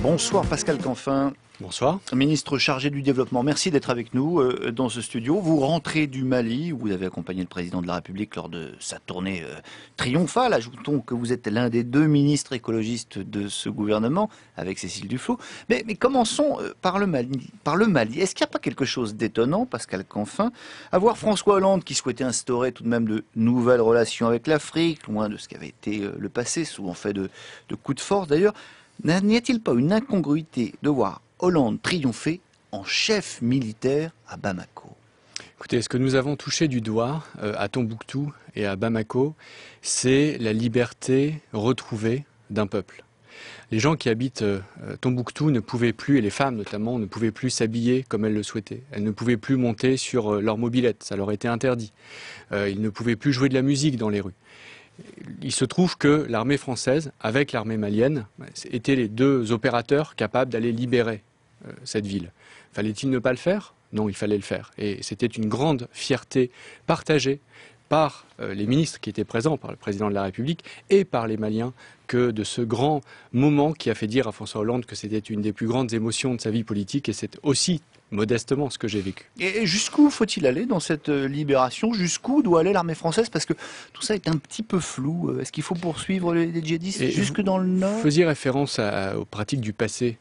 Bonsoir Pascal Canfin. Bonsoir. Ministre chargé du développement, merci d'être avec nous dans ce studio. Vous rentrez du Mali, où vous avez accompagné le président de la République lors de sa tournée triomphale. Ajoutons que vous êtes l'un des deux ministres écologistes de ce gouvernement, avec Cécile Duflot. Mais commençons par le Mali. Est-ce qu'il n'y a pas quelque chose d'étonnant, Pascal Canfin, à voir François Hollande qui souhaitait instaurer tout de même de nouvelles relations avec l'Afrique, loin de ce qu'avait été le passé, souvent fait de coups de force d'ailleurs. N'y a-t-il pas une incongruité de voir Hollande triompher en chef militaire à Bamako? Écoutez, ce que nous avons touché du doigt à Tombouctou et à Bamako, c'est la liberté retrouvée d'un peuple. Les gens qui habitent Tombouctou ne pouvaient plus, et les femmes notamment, ne pouvaient plus s'habiller comme elles le souhaitaient. Elles ne pouvaient plus monter sur leur mobilette, ça leur était interdit. Ils ne pouvaient plus jouer de la musique dans les rues. Il se trouve que l'armée française, avec l'armée malienne, étaient les deux opérateurs capables d'aller libérer cette ville. Fallait-il ne pas le faire? Non, il fallait le faire. Et c'était une grande fierté partagée par les ministres qui étaient présents, par le président de la République et par les Maliens, que de ce grand moment qui a fait dire à François Hollande que c'était une des plus grandes émotions de sa vie politique, et c'est aussi modestement ce que j'ai vécu. Et jusqu'où faut-il aller dans cette libération? Jusqu'où doit aller l'armée française? Parce que tout ça est un petit peu flou. Est-ce qu'il faut poursuivre les djihadistes jusque dans le nord? Vous faisiez référence aux pratiques du passé.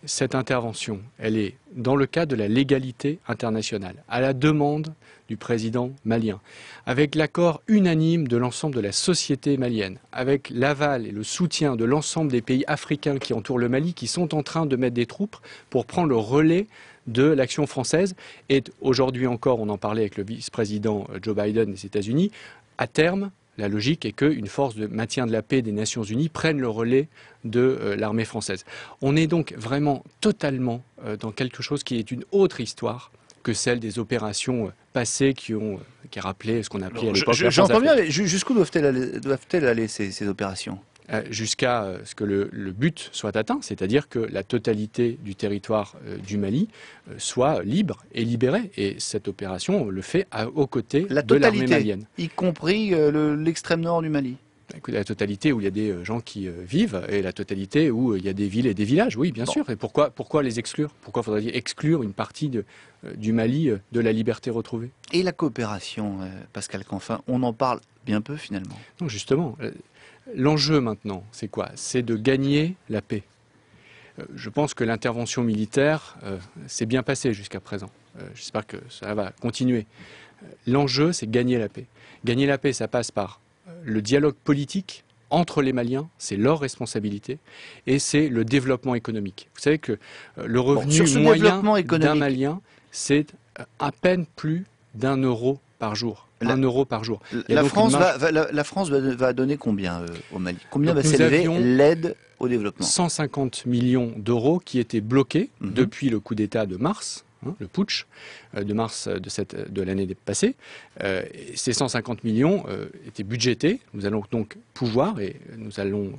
Cette intervention, elle est dans le cadre de la légalité internationale, à la demande du président malien, avec l'accord unanime de l'ensemble de la société malienne, avec l'aval et le soutien de l'ensemble des pays africains qui entourent le Mali, qui sont en train de mettre des troupes pour prendre le relais de l'action française. Et aujourd'hui encore, on en parlait avec le vice-président Joe Biden des États-Unis, à terme, la logique est qu'une force de maintien de la paix des Nations Unies prenne le relais de l'armée française. On est donc vraiment totalement dans quelque chose qui est une autre histoire que celle des opérations passées qui rappelaient ce qu'on appelait à l'époque la France. J'entends bien, mais jusqu'où doivent-elles aller ces opérations? Jusqu'à ce que le but soit atteint, c'est-à-dire que la totalité du territoire du Mali soit libre et libérée. Et cette opération le fait aux côtés de l'armée malienne. Y compris l'extrême nord du Mali? La totalité où il y a des gens qui vivent, et la totalité où il y a des villes et des villages, oui, bien sûr. Et pourquoi les exclure? Pourquoi faudrait-il exclure une partie du Mali de la liberté retrouvée? Et la coopération, Pascal Canfin, on en parle bien peu finalement. Non, justement. L'enjeu maintenant, c'est quoi? C'est de gagner la paix. Je pense que l'intervention militaire s'est bien passée jusqu'à présent. J'espère que ça va continuer. L'enjeu, c'est gagner la paix. Gagner la paix, ça passe par le dialogue politique entre les Maliens, c'est leur responsabilité, et c'est le développement économique. Vous savez que le revenu moyen d'un Malien, c'est à peine plus d'1 € par jour. 1 € par jour. La France va donner combien au Mali? Combien va s'élever l'aide au développement? 150 millions d'euros qui étaient bloqués depuis le coup d'État de mars, le putsch de mars de l'année passée. Ces 150 millions étaient budgétés. Nous allons donc pouvoir, et nous allons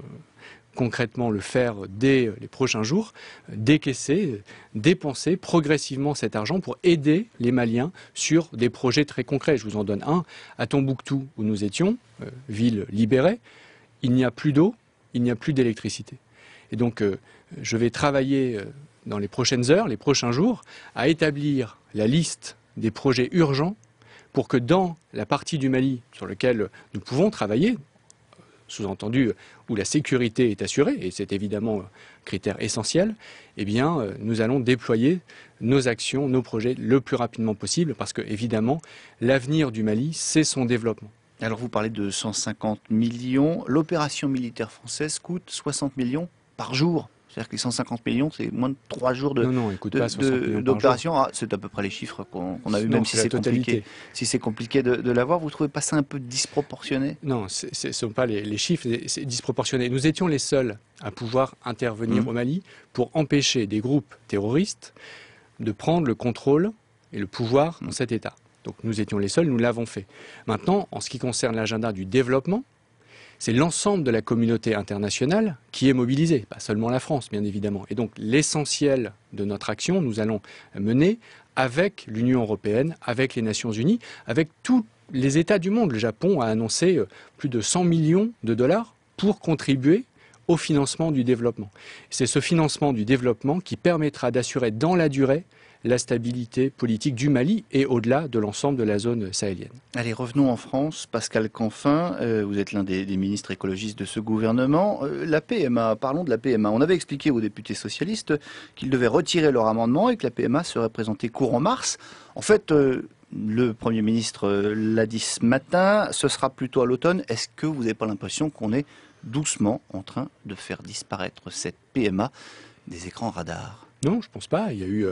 concrètement le faire dès les prochains jours, décaisser, dépenser progressivement cet argent pour aider les Maliens sur des projets très concrets. Je vous en donne un. À Tombouctou, où nous étions, ville libérée, il n'y a plus d'eau, il n'y a plus d'électricité. Et donc, je vais travailler dans les prochaines heures, les prochains jours, à établir la liste des projets urgents pour que dans la partie du Mali sur laquelle nous pouvons travailler, sous-entendu où la sécurité est assurée, et c'est évidemment un critère essentiel, eh bien, nous allons déployer nos actions, nos projets le plus rapidement possible, parce que, évidemment, l'avenir du Mali, c'est son développement. Alors, vous parlez de 150 millions. L'opération militaire française coûte 60 millions par jour. C'est-à-dire que les 150 millions, c'est moins de 3 jours d'opération. C'est à peu près les chiffres qu'on a eu, même si c'est compliqué. Si c'est compliqué de l'avoir, vous ne trouvez pas ça un peu disproportionné? Non, ce ne sont pas les chiffres, c'est disproportionné. Nous étions les seuls à pouvoir intervenir au Mali pour empêcher des groupes terroristes de prendre le contrôle et le pouvoir dans cet État. Donc nous étions les seuls, nous l'avons fait. Maintenant, en ce qui concerne l'agenda du développement, c'est l'ensemble de la communauté internationale qui est mobilisée, pas seulement la France, bien évidemment. Et donc l'essentiel de notre action, nous allons mener avec l'Union européenne, avec les Nations Unies, avec tous les États du monde. Le Japon a annoncé plus de 100 millions de dollars pour contribuer au financement du développement. C'est ce financement du développement qui permettra d'assurer dans la durée la stabilité politique du Mali et au-delà de l'ensemble de la zone sahélienne. Allez, revenons en France. Pascal Canfin, vous êtes l'un des ministres écologistes de ce gouvernement. La PMA, parlons de la PMA. On avait expliqué aux députés socialistes qu'ils devaient retirer leur amendement et que la PMA serait présentée courant mars. En fait, le Premier ministre l'a dit ce matin, ce sera plutôt à l'automne. Est-ce que vous n'avez pas l'impression qu'on est doucement en train de faire disparaître cette PMA des écrans radars? Non, je ne pense pas. Il y a eu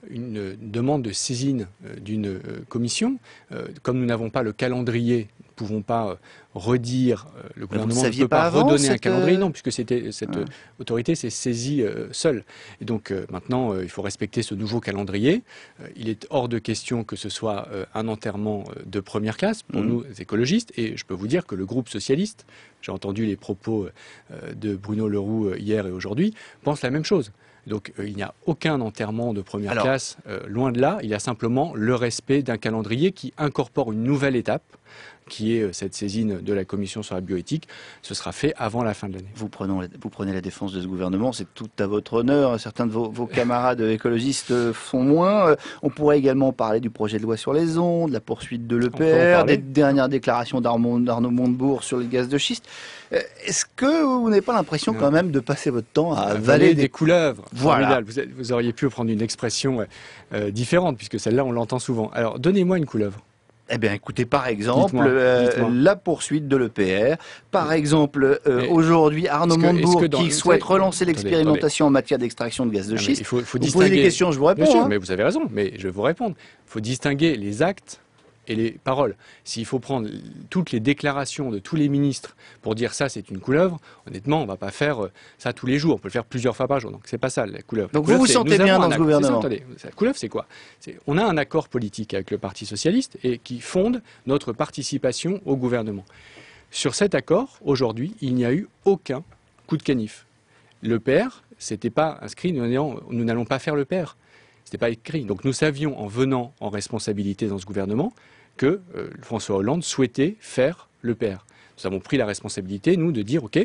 une demande de saisine d'une commission. Comme nous n'avons pas le calendrier, nous ne pouvons pas redire, le gouvernement ne peut pas redonner un calendrier, non, puisque cette autorité s'est saisie seule. Et donc maintenant, il faut respecter ce nouveau calendrier. Il est hors de question que ce soit un enterrement de première classe pour nous, écologistes. Et je peux vous dire que le groupe socialiste, j'ai entendu les propos de Bruno Le Roux hier et aujourd'hui, pense la même chose. Donc il n'y a aucun enterrement de première classe, loin de là. Il y a simplement le respect d'un calendrier qui incorpore une nouvelle étape, qui est cette saisine de la commission sur la bioéthique. Ce sera fait avant la fin de l'année. Vous prenez la défense de ce gouvernement, c'est tout à votre honneur. Certains de vos camarades écologistes font moins. On pourrait également parler du projet de loi sur les ondes, la poursuite de l'EPR, des dernières déclarations d'Arnaud Montebourg sur le gaz de schiste. Est-ce que vous n'avez pas l'impression quand même de passer votre temps à avaler des couleuvres? Voilà. Vous auriez pu prendre une expression différente, puisque celle-là, on l'entend souvent. Alors, donnez-moi une couleuvre. Eh bien, écoutez, par exemple, la poursuite de l'EPR. Par exemple, aujourd'hui, Arnaud Montebourg qui souhaite relancer l'expérimentation en matière d'extraction de gaz de schiste. Il faut vous distinguer. posez des questions, je vous réponds. Bien sûr, mais vous avez raison, mais je vais vous répondre. Il faut distinguer les actes et les paroles. S'il faut prendre toutes les déclarations de tous les ministres pour dire ça, c'est une couleuvre, honnêtement, on ne va pas faire ça tous les jours. On peut le faire plusieurs fois par jour. Donc, c'est pas ça, la couleuvre. Donc, vous vous sentez bien dans ce gouvernement? Attendez, la couleuvre, c'est quoi? On a un accord politique avec le Parti socialiste et qui fonde notre participation au gouvernement. Sur cet accord, aujourd'hui, il n'y a eu aucun coup de canif. L'EPR, c'était pas inscrit, nous n'allons pas faire l'EPR. C'était pas écrit. Donc nous savions, en venant en responsabilité dans ce gouvernement, que François Hollande souhaitait faire l'EPR. Nous avons pris la responsabilité, nous, de dire, OK,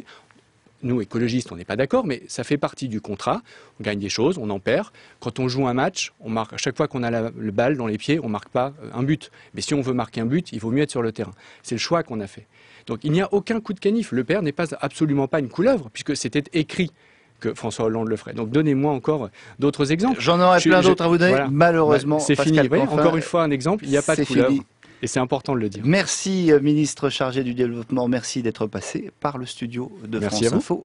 nous, écologistes, on n'est pas d'accord, mais ça fait partie du contrat. On gagne des choses, on en perd. Quand on joue un match, on marque, à chaque fois qu'on a le balle dans les pieds, on ne marque pas un but. Mais si on veut marquer un but, il vaut mieux être sur le terrain. C'est le choix qu'on a fait. Donc il n'y a aucun coup de canif. L'EPR n'est absolument pas une couleuvre, puisque c'était écrit que François Hollande le ferait. Donc donnez-moi encore d'autres exemples. J'en aurais plein d'autres à vous donner. Voilà. Malheureusement, c'est fini. Vous voyez, encore une fois un exemple, il n'y a pas de couleuvre. Et c'est important de le dire. Merci, ministre chargé du développement. Merci d'être passé par le studio de France Info.